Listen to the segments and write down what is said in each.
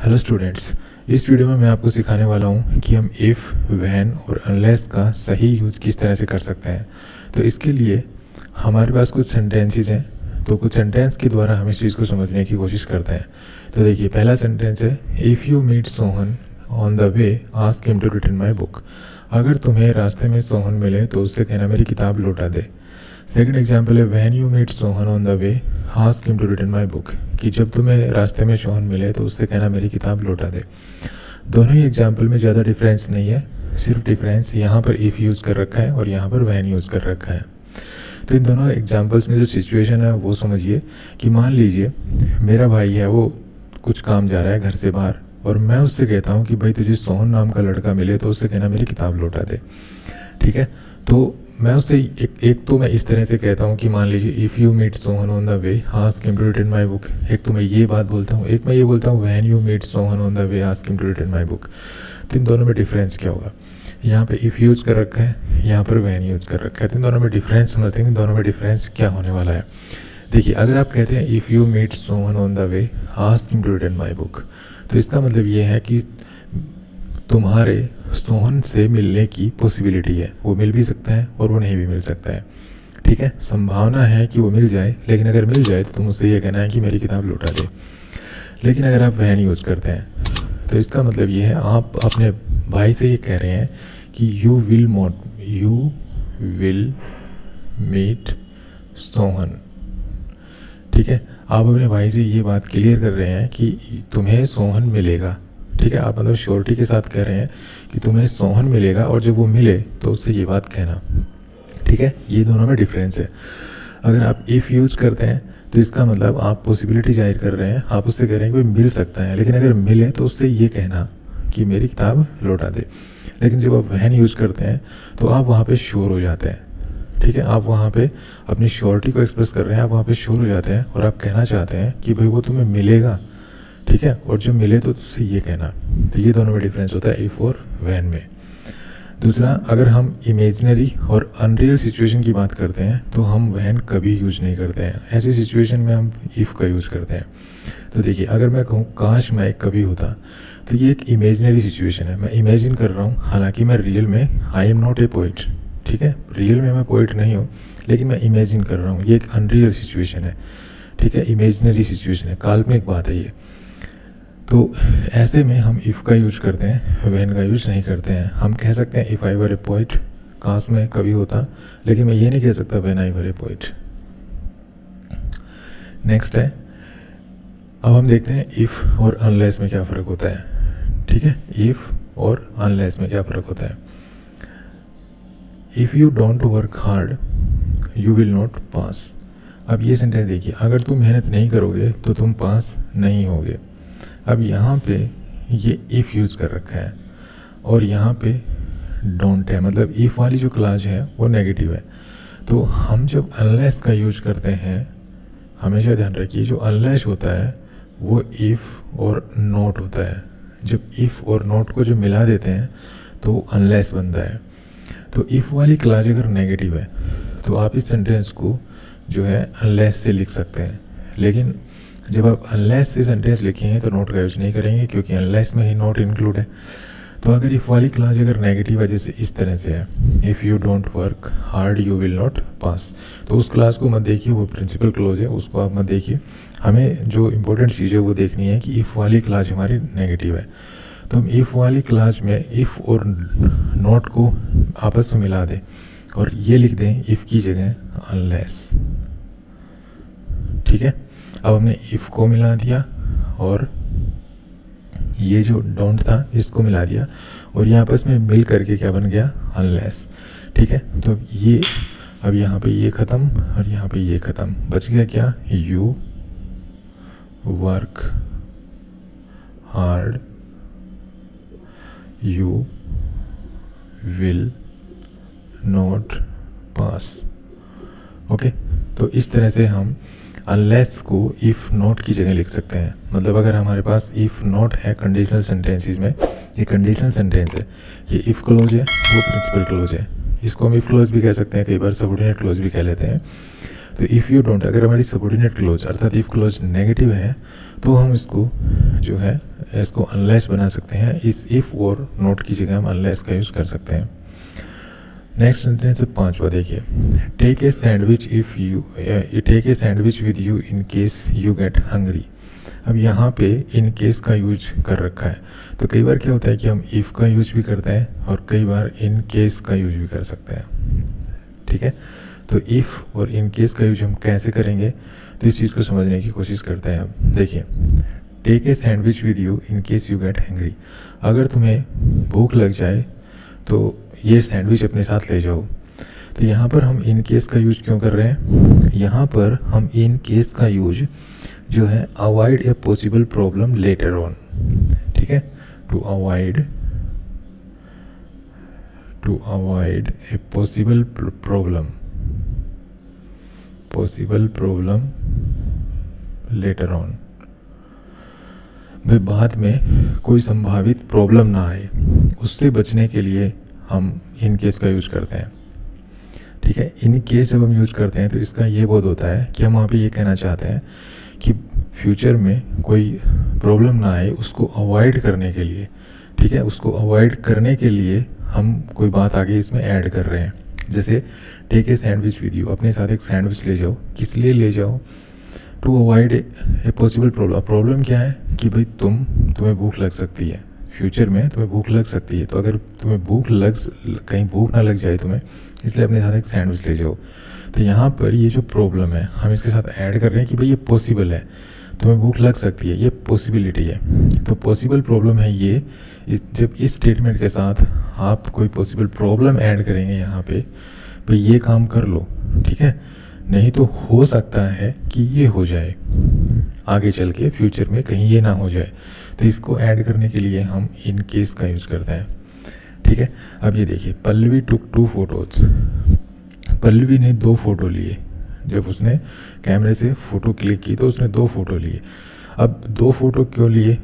Hello students, इस video में मैं आपको सिखाने वाला हूँ कि हम इफ़, व्हेन और अनलेस का सही यूज़ किस तरह से कर सकते हैं। तो इसके लिए हमारे पास कुछ सेंटेंसेस हैं, तो कुछ सेंटेंस के द्वारा हम इस चीज़ को समझने की कोशिश करते हैं। तो देखिए, पहला सेंटेंस है, if you meet Sohan on the way ask him to return my book. अगर तुम्हें रास्ते में सोहन मिले तो उससे कहना मेरी किताब लौटा दे। सेकंड एग्जाम्पल है, when you meet Sohan on the way ask him to return my book, कि जब तुम्हें रास्ते में सोहन मिले तो उससे कहना मेरी किताब लौटा दे। दोनों ही एग्जाम्पल में ज़्यादा डिफरेंस नहीं है, सिर्फ डिफरेंस यहाँ पर इफ़ यूज़ कर रखा है और यहाँ पर व्हेन यूज़ कर रखा है। तो इन दोनों एग्जाम्पल्स में जो सिचुएशन है वो समझिए कि मान लीजिए मेरा भाई है, वो कुछ काम जा रहा है घर से बाहर और मैं उससे कहता हूँ कि भाई तुझे सोहन नाम का लड़का मिले तो उससे कहना मेरी किताब लौटा दे। ठीक है, तो मैं उससे एक तो मैं इस तरह से कहता हूँ कि मान लीजिए if you meet Sohan on the way ask him to return my book. एक तो मैं ये बात बोलता हूँ, एक मैं ये बोलता हूँ when you meet Sohan on the way ask him to return my book. तो इन दोनों में डिफरेंस क्या होगा? यहाँ पे इफ़ यूज़ कर रखा है, यहाँ पर व्हेन यूज़ कर रखा है। तो इन दोनों में डिफरेंस समझते हैं, इन दोनों में डिफरेंस क्या होने वाला है। देखिए, अगर आप कहते हैं if you meet Sohan on the way ask him to return my book, तो इसका मतलब ये है कि तुम्हारे सोहन से मिलने की पॉसिबिलिटी है, वो मिल भी सकता है और वो नहीं भी मिल सकता है। ठीक है, संभावना है कि वो मिल जाए, लेकिन अगर मिल जाए तो तुम उससे ये कहना है कि मेरी किताब लौटा दे। लेकिन अगर आप व्हेन यूज़ करते हैं तो इसका मतलब ये है, आप अपने भाई से ये कह रहे हैं कि यू विल मीट सोहन। ठीक है, आप अपने भाई से ये बात क्लियर कर रहे हैं कि तुम्हें सोहन मिलेगा। ठीक है, आप मतलब श्योरिटी के साथ कह रहे हैं कि तुम्हें सोहन मिलेगा और जब वो मिले तो उससे ये बात कहना। ठीक है, ये दोनों में डिफरेंस है। अगर आप इफ़ यूज़ करते हैं तो इसका मतलब आप पॉसिबिलिटी जाहिर कर रहे हैं, आप उससे कह रहे हैं कि मिल सकता है, लेकिन अगर मिले तो उससे ये कहना कि मेरी किताब लौटा दे। लेकिन जब आप व्हेन यूज़ करते हैं तो आप वहाँ पे श्योर हो जाते हैं। ठीक है, आप वहाँ पे अपनी श्योरिटी को एक्सप्रेस कर रहे हैं, आप वहाँ पे श्योर हो जाते हैं और आप कहना चाहते हैं कि भाई वो तुम्हें मिलेगा। ठीक है, और जब मिले तो उससे ये कहना। तो ये दोनों में डिफरेंस होता है इफ़ और व्हेन में। दूसरा, अगर हम इमेजिनरी और अनरियल सिचुएशन की बात करते हैं तो हम व्हेन कभी यूज नहीं करते हैं। ऐसी सिचुएशन में हम इफ़ का यूज़ करते हैं। तो देखिए, अगर मैं कहूँ काश मैं एक कवि होता, तो ये एक इमेजिनरी सिचुएशन है, मैं इमेजिन कर रहा हूँ, हालांकि मैं रियल में I am not a poet. ठीक है, रियल में मैं पोइट नहीं हूँ, लेकिन मैं इमेजिन कर रहा हूँ, ये एक अनरियल सिचुएशन है। ठीक है, इमेजिनरी सिचुएशन है, काल्पनिक बात है ये। तो ऐसे में हम इफ़ का यूज करते हैं, व्हेन का यूज नहीं करते हैं। हम कह सकते हैं if I were a poet, काश में कभी होता, लेकिन मैं ये नहीं कह सकता when I were a poet. Next है, अब हम देखते हैं इफ़ और अनलेस में क्या फ़र्क होता है। ठीक है, इफ़ और अनलेस में क्या फ़र्क होता है। If you don't work hard you will not pass. अब ये सेंटेंस देखिए, अगर तुम मेहनत नहीं करोगे तो तुम पास नहीं होगे। अब यहाँ पे ये इफ़ यूज़ कर रखा है और यहाँ पे डोंट है, मतलब इफ़ वाली जो क्लॉज है वो नेगेटिव है। तो हम जब अनलेस का यूज करते हैं, हमेशा ध्यान रखिए, जो अनलेस होता है वो इफ़ और नॉट होता है। जब इफ़ और नॉट को जो मिला देते हैं तो अनलेस बनता है। तो इफ़ वाली क्लॉज अगर नेगेटिव है तो आप इस सेंटेंस को जो है अनलेस से लिख सकते हैं, लेकिन जब आप अनलेस से सेंटेंस लिखेंगे तो नोट का यूज नहीं करेंगे, क्योंकि अनलेस में ही नोट इंक्लूड है। तो अगर इफ़ वाली क्लॉज अगर नेगेटिव है, जैसे इस तरह से है, if you don't work hard you will not pass, तो उस क्लॉज को मत देखिए, वो प्रिंसिपल क्लॉज है, उसको आप मत देखिए। हमें जो इंपॉर्टेंट चीज़ है वो देखनी है कि इफ़ वाली क्लॉज हमारी नेगेटिव है। तो हम इफ़ वाली क्लॉज में इफ़ और नॉट को आपस में मिला दें और ये लिख दें इफ़ की जगह अनलेस। ठीक है, अब हमने इफ़ को मिला दिया और ये जो डोंट था इसको मिला दिया और ये आपस में मिल करके क्या बन गया, अनलेस। ठीक है, तो ये अब यहाँ पे ये ख़त्म और यहाँ पे ये ख़त्म, बच गया क्या, you work hard you will not pass. Okay, तो इस तरह से हम अनलेस को इफ़ नॉट की जगह लिख सकते हैं। मतलब अगर हमारे पास इफ़ नॉट है कंडीशनल सेंटेंसेस में, ये कंडीशनल सेंटेंस है, ये इफ़ क्लोज है, वो प्रिंसिपल क्लोज है। इसको हम इफ़ क्लोज भी कह सकते हैं, कई बार सबऑर्डिनेट क्लोज भी कह लेते हैं। तो इफ़ यू डोंट, अगर हमारी सबऑर्डिनेट क्लोज अर्थात इफ़ क्लोज नेगेटिव है तो हम इसको जो है इसको अनलेस बना सकते हैं। इस इफ़ और नोट की जगह हम अनलेस का यूज़ कर सकते हैं। नेक्स्ट सेंटेंस है 5वां, देखिए, take a sandwich if you take a sandwich with you in case you get hungry. अब यहाँ पे इन केस का यूज कर रखा है, तो कई बार क्या होता है कि हम इफ़ का यूज भी करते हैं और कई बार इन केस का यूज भी कर सकते हैं। ठीक है, तो इफ़ और इन केस का यूज हम कैसे करेंगे, तो इस चीज़ को समझने की कोशिश करते हैं। अब देखिए, take a sandwich with you in case you get hungry. अगर तुम्हें भूख लग जाए तो ये सैंडविच अपने साथ ले जाओ। तो यहाँ पर हम इन केस का यूज क्यों कर रहे हैं? यहाँ पर हम इन केस का यूज जो है avoid a possible problem later on. ठीक है, to avoid a possible problem later on. भाई बाद में कोई संभावित प्रॉब्लम ना आए, उससे बचने के लिए हम इन केस का यूज करते हैं। ठीक है, इन केस जब हम यूज करते हैं तो इसका ये बोध होता है कि हम वहाँ पे ये कहना चाहते हैं कि फ्यूचर में कोई प्रॉब्लम ना आए, उसको अवॉइड करने के लिए। ठीक है, उसको अवॉइड करने के लिए हम कोई बात आगे इसमें ऐड कर रहे हैं। जैसे take a sandwich with you, अपने साथ एक सैंडविच ले जाओ। किस लिए ले जाओ? To avoid a possible problem. Problem क्या है कि भाई तुम्हें भूख लग सकती है, फ्यूचर में तुम्हें भूख लग सकती है। तो अगर तुम्हें कहीं भूख ना लग जाए तुम्हें, इसलिए अपने साथ एक सैंडविच ले जाओ। तो यहाँ पर ये जो प्रॉब्लम है हम इसके साथ ऐड कर रहे हैं कि भाई ये पॉसिबल है, तुम्हें भूख लग सकती है, ये पॉसिबिलिटी है। तो पॉसिबल प्रॉब्लम है ये। जब इस स्टेटमेंट के साथ आप कोई पॉसिबल प्रॉब्लम ऐड करेंगे यहाँ पे, भाई ये काम कर लो, ठीक है, नहीं तो हो सकता है कि ये हो जाए आगे चल के, फ्यूचर में कहीं ये ना हो जाए। तो इसको ऐड करने के लिए हम इन केस का यूज़ करते हैं। ठीक है, अब ये देखिए, पल्लवी टुक 2 फोटोज। पल्लवी ने 2 फोटो लिए। जब उसने कैमरे से फ़ोटो क्लिक की तो उसने 2 फोटो लिए। अब 2 फोटो क्यों लिए?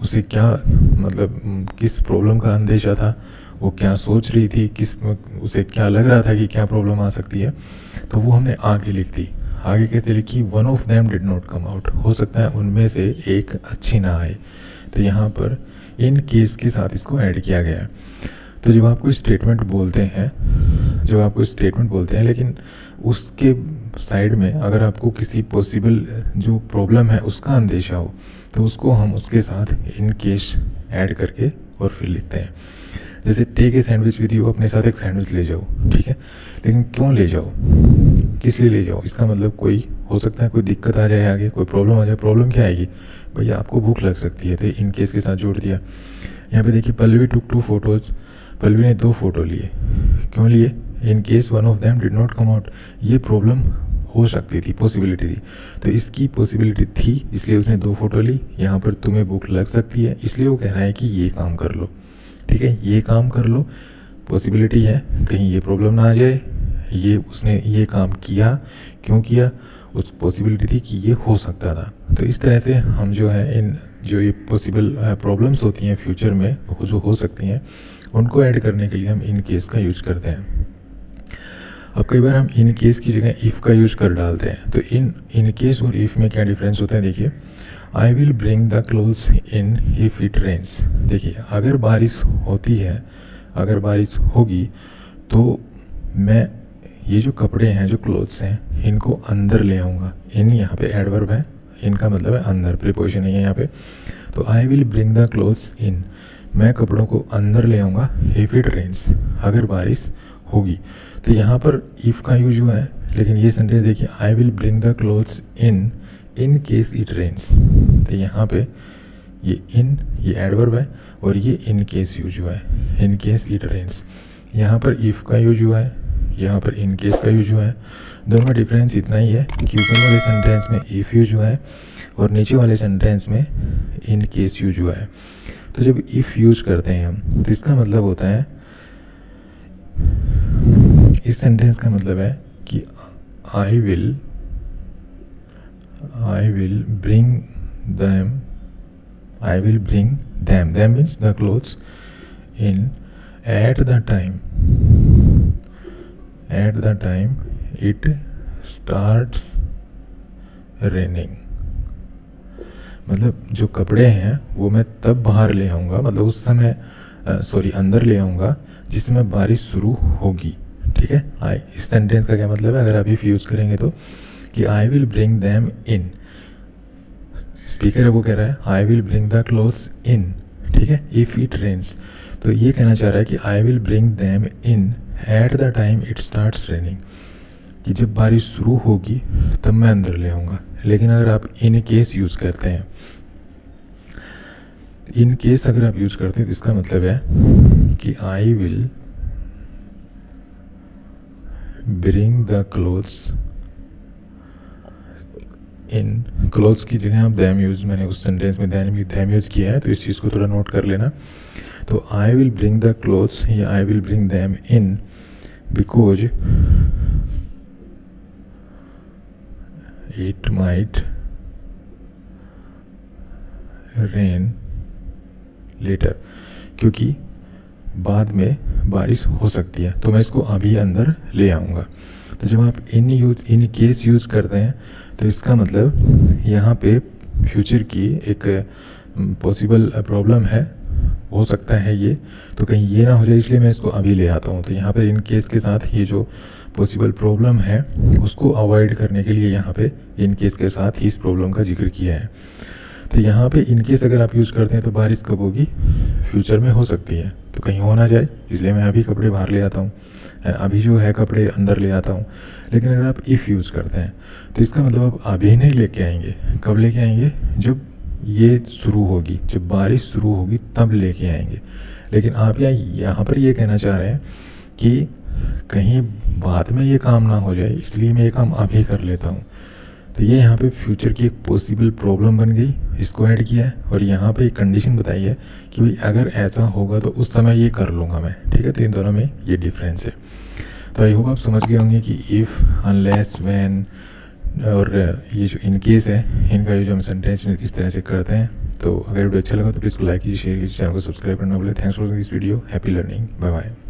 उसे क्या मतलब किस प्रॉब्लम का अंदेशा था, वो क्या सोच रही थी, उसे क्या लग रहा था कि क्या प्रॉब्लम आ सकती है, तो वो हमने आगे लिख दी। आगे कैसे लिखी? One of them did not come out. हो सकता है उनमें से एक अच्छी ना आए, तो यहाँ पर इन केस के साथ इसको ऐड किया गया है। तो जब आप कोई स्टेटमेंट बोलते हैं लेकिन उसके साइड में अगर आपको किसी पॉसिबल जो प्रॉब्लम है उसका अंदेशा हो, तो उसको हम उसके साथ इन केस ऐड करके और फिर लिखते हैं। जैसे take a sandwich with you, अपने साथ एक सैंडविच ले जाओ। ठीक है, लेकिन क्यों ले जाओ, किस लिए ले जाओ? इसका मतलब कोई हो सकता है कोई दिक्कत आ जाए, आगे कोई प्रॉब्लम आ जाए। प्रॉब्लम क्या आएगी? भैया आपको भूख लग सकती है, तो इन केस के साथ जोड़ दिया। यहाँ पे देखिए, पल्लवी टुक 2 फोटोज। पल्लवी ने 2 फोटो लिए। क्यों लिए? In case one of them did not come out. ये प्रॉब्लम हो सकती थी, पॉसिबिलिटी थी, तो इसकी पॉसिबिलिटी थी इसलिए उसने 2 फोटो ली। यहाँ पर तुम्हें भूख लग सकती है, इसलिए वो कह रहा है कि ये काम कर लो। ठीक है, ये काम कर लो, पॉसिबिलिटी है कहीं ये प्रॉब्लम ना आ जाए। उसने ये काम किया, क्यों किया? उस पॉसिबिलिटी थी कि ये हो सकता था। तो इस तरह से हम जो है इन जो ये पॉसिबल प्रॉब्लम्स होती हैं फ्यूचर में जो हो सकती हैं, उनको ऐड करने के लिए हम इन केस का यूज करते हैं। अब कई बार हम इन केस की जगह इफ़ का यूज कर डालते हैं। तो इन केस और इफ़ में क्या डिफरेंस होता है? देखिए, I will bring the clothes in if it rains. देखिए, अगर बारिश होती है, अगर बारिश होगी तो मैं ये जो कपड़े हैं, जो क्लोथ्स हैं, इनको अंदर ले आऊँगा। इन यहाँ पे एडवर्ब है, इनका मतलब है अंदर, प्रीपोजिशन है यहाँ पे। तो I will bring the clothes इन, मैं कपड़ों को अंदर ले आऊँगा। इफ़ इट रेन्स, अगर बारिश होगी। तो यहाँ पर इफ़ का यूज हुआ है, लेकिन ये सेंटेंस देखिए, I will bring the clothes in case it rains. तो यहाँ पे ये एडवर्ब है और ये इन केस यूज हुआ है, इन केस इट रेन्स। यहाँ पर इफ़ का यूज हुआ है, यहाँ पर इन केस का यूज हुआ है। दोनों में डिफरेंस इतना ही है कि ऊपर वाले सेंटेंस में इफ़ यूज हुआ है और नीचे वाले सेंटेंस में इन केस यूज हुआ है। तो जब इफ़ यूज करते हैं हम, तो इसका मतलब होता है, इस सेंटेंस का मतलब है कि आई will bring them means the clothes in at the time it starts raining. मतलब जो कपड़े हैं वो मैं तब बाहर ले आऊँगा, मतलब उस समय अंदर ले आऊँगा जिस समय बारिश शुरू होगी। ठीक है, इस सेंटेंस का क्या मतलब है अगर आप इफ यूज़ करेंगे तो, कि आई will bring them in. Speaker है वो कह रहा है आई विल ब्रिंग द क्लोथ्स इन। ठीक है, इफ़ इट रेन्स, तो ये कहना चाह रहा है कि आई will bring them in at the time it starts raining, कि जब बारिश शुरू होगी तब मैं अंदर ले आऊँगा। लेकिन अगर आप इन केस यूज़ करते हैं, इन केस अगर आप यूज़ करते हैं तो इसका मतलब है कि आई will bring the clothes in. Clothes की जगह आप दैम यूज़, मैंने उस सेंटेंस में दैम यूज़ किया है, तो इस चीज़ को थोड़ा नोट कर लेना। तो I will bring the clothes या I will bring them in because it might rain later, क्योंकि बाद में बारिश हो सकती है, तो मैं इसको अभी अंदर ले आऊँगा। तो जब आप इन केस यूज़ करते हैं तो इसका मतलब यहाँ पे फ्यूचर की एक पॉसिबल प्रॉब्लम है, हो सकता है ये, तो कहीं ये ना हो जाए इसलिए मैं इसको अभी ले आता हूँ। तो यहाँ पे इन केस के साथ ये जो पॉसिबल प्रॉब्लम है उसको अवॉइड करने के लिए यहाँ पे इन केस के साथ ही इस प्रॉब्लम का जिक्र किया है। तो यहाँ पे इन केस अगर आप यूज़ करते हैं तो बारिश कब होगी, फ्यूचर में हो सकती है, तो कहीं हो ना जाए इसलिए मैं अभी कपड़े बाहर ले आता हूँ, अभी जो है कपड़े अंदर ले आता हूँ। लेकिन अगर आप इफ़ यूज़ करते हैं तो इसका मतलब आप अभी नहीं लेके आएंगे, कब लेके आएंगे, जब ये शुरू होगी, जब बारिश शुरू होगी तब लेके आएंगे। लेकिन आप यहाँ पर ये कहना चाह रहे हैं कि कहीं बाद में ये काम ना हो जाए इसलिए मैं ये काम अभी कर लेता हूँ। तो ये यहाँ पे फ्यूचर की एक पॉसिबल प्रॉब्लम बन गई, इसको ऐड किया है, और यहाँ पे एक कंडीशन बताई है कि भाई अगर ऐसा होगा तो उस समय ये कर लूँगा मैं। ठीक है, तो इन दोनों में ये डिफरेंस है। तो आई होप आप समझ गए होंगे कि इफ़, अनलेस, व्हेन और ये जो इन केस है इनका जो हम सेंटेंस किस तरह से करते हैं। तो अगर वीडियो अच्छा लगा तो प्लीज़ को लाइक कीजिए, शेयर कीजिए, चैनल को सब्सक्राइब करना भूलें। Thanks for this video, happy learning, bye bye.